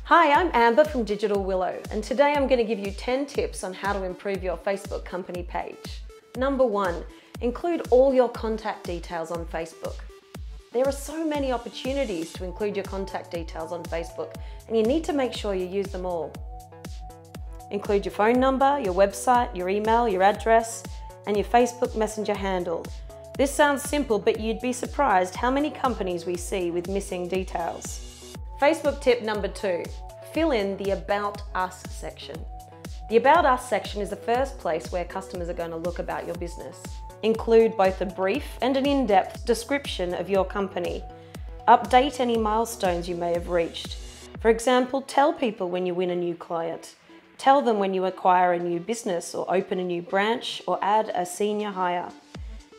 Hi, I'm Amber from Digital Willow, and today I'm going to give you 10 tips on how to improve your Facebook company page. Number 1, include all your contact details on Facebook. There are so many opportunities to include your contact details on Facebook, and you need to make sure you use them all. Include your phone number, your website, your email, your address, and your Facebook Messenger handle. This sounds simple, but you'd be surprised how many companies we see with missing details. Facebook tip number 2, fill in the About Us section. The About Us section is the first place where customers are going to look about your business. Include both a brief and an in-depth description of your company. Update any milestones you may have reached. For example, tell people when you win a new client. Tell them when you acquire a new business or open a new branch or add a senior hire.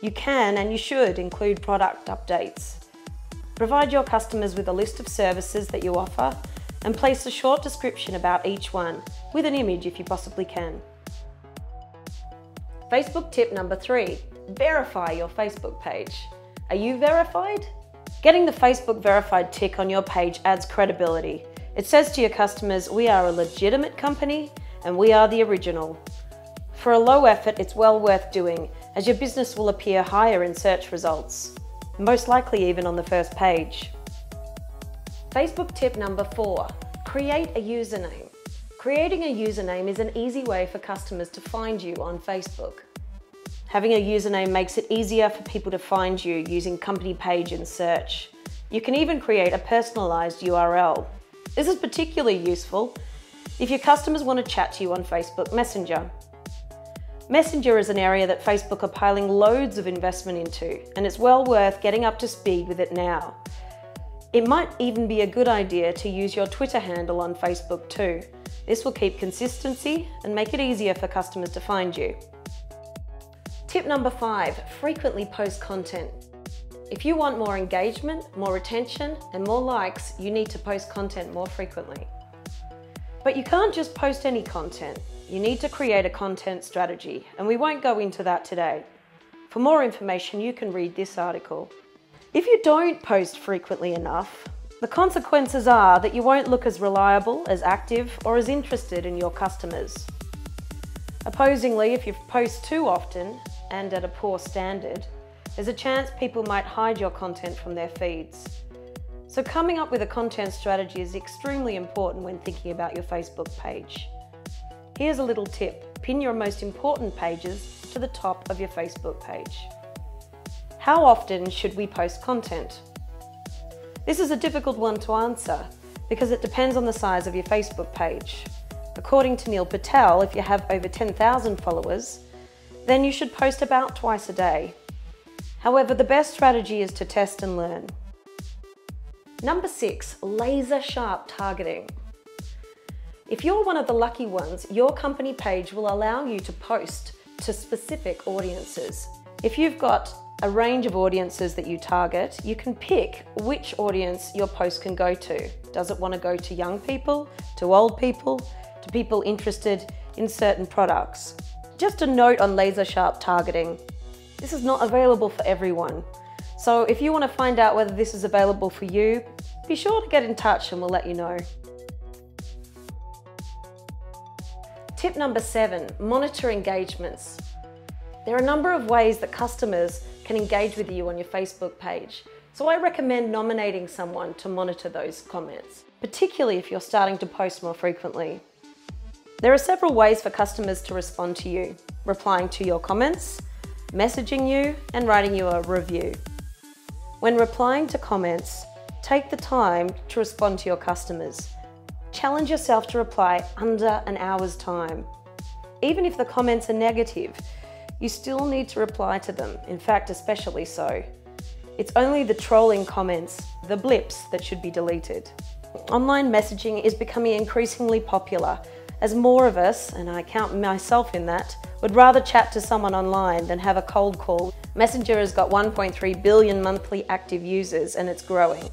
You can and you should include product updates. Provide your customers with a list of services that you offer and place a short description about each one, with an image if you possibly can. Facebook tip number 3, verify your Facebook page. Are you verified? Getting the Facebook verified tick on your page adds credibility. It says to your customers, we are a legitimate company and we are the original. For a low effort, it's well worth doing, as your business will appear higher in search results, most likely even on the first page. Facebook tip number 4, create a username. Creating a username is an easy way for customers to find you on Facebook. Having a username makes it easier for people to find you using company page and search. You can even create a personalized URL. This is particularly useful if your customers want to chat to you on Facebook Messenger. Messenger is an area that Facebook are piling loads of investment into, and it's well worth getting up to speed with it now. It might even be a good idea to use your Twitter handle on Facebook too. This will keep consistency and make it easier for customers to find you. Tip number 5, frequently post content. If you want more engagement, more retention, and more likes, you need to post content more frequently. But you can't just post any content. You need to create a content strategy, and we won't go into that today. For more information, you can read this article. If you don't post frequently enough, the consequences are that you won't look as reliable, as active, or as interested in your customers. Opposingly, if you post too often and at a poor standard, there's a chance people might hide your content from their feeds. So coming up with a content strategy is extremely important when thinking about your Facebook page. Here's a little tip. Pin your most important pages to the top of your Facebook page. How often should we post content? This is a difficult one to answer because it depends on the size of your Facebook page. According to Neil Patel, if you have over 10,000 followers, then you should post about twice a day. However, the best strategy is to test and learn. Number 6, laser sharp targeting. If you're one of the lucky ones, your company page will allow you to post to specific audiences. If you've got a range of audiences that you target, you can pick which audience your post can go to. Does it want to go to young people, to old people, to people interested in certain products? Just a note on laser sharp targeting. This is not available for everyone. So if you want to find out whether this is available for you, be sure to get in touch and we'll let you know. Tip number 7, monitor engagements. There are a number of ways that customers can engage with you on your Facebook page. So I recommend nominating someone to monitor those comments, particularly if you're starting to post more frequently. There are several ways for customers to respond to you: replying to your comments, messaging you, and writing you a review. When replying to comments, take the time to respond to your customers. Challenge yourself to reply under an hour's time. Even if the comments are negative, you still need to reply to them, in fact, especially so. It's only the trolling comments, the blips, that should be deleted. Online messaging is becoming increasingly popular, as more of us, and I count myself in that, would rather chat to someone online than have a cold call. Messenger has got 1.3 billion monthly active users and it's growing.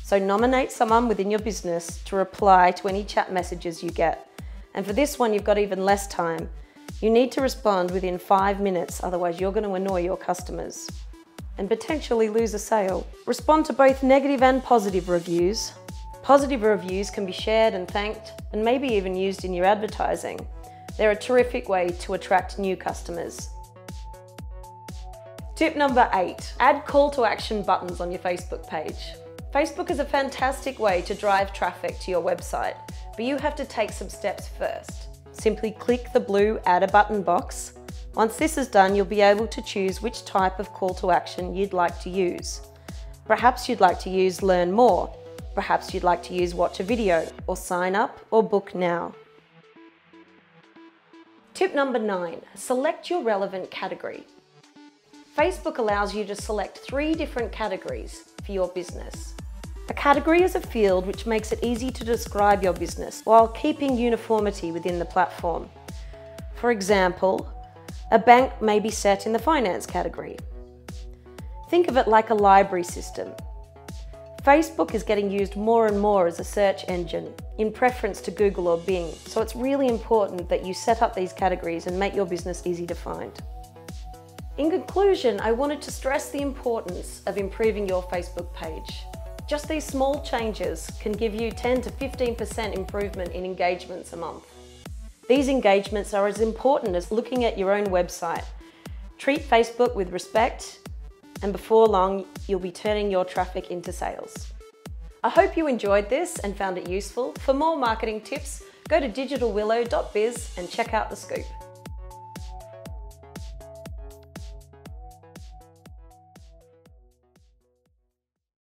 So nominate someone within your business to reply to any chat messages you get. And for this one, you've got even less time. You need to respond within 5 minutes, otherwise you're going to annoy your customers and potentially lose a sale. Respond to both negative and positive reviews. Positive reviews can be shared and thanked, and maybe even used in your advertising. They're a terrific way to attract new customers. Tip number 8, add call to action buttons on your Facebook page. Facebook is a fantastic way to drive traffic to your website, but you have to take some steps first. Simply click the blue Add a Button box. Once this is done, you'll be able to choose which type of call to action you'd like to use. Perhaps you'd like to use Learn More. Perhaps you'd like to use Watch a Video, or Sign Up, or Book Now. Tip number 9, select your relevant category. Facebook allows you to select 3 different categories for your business. A category is a field which makes it easy to describe your business while keeping uniformity within the platform. For example, a bank may be set in the finance category. Think of it like a library system. Facebook is getting used more and more as a search engine in preference to Google or Bing, so it's really important that you set up these categories and make your business easy to find. In conclusion, I wanted to stress the importance of improving your Facebook page. Just these small changes can give you 10 to 15% improvement in engagements a month. These engagements are as important as looking at your own website. Treat Facebook with respect, and before long, you'll be turning your traffic into sales. I hope you enjoyed this and found it useful. For more marketing tips, go to digitalwillow.biz and check out the scoop.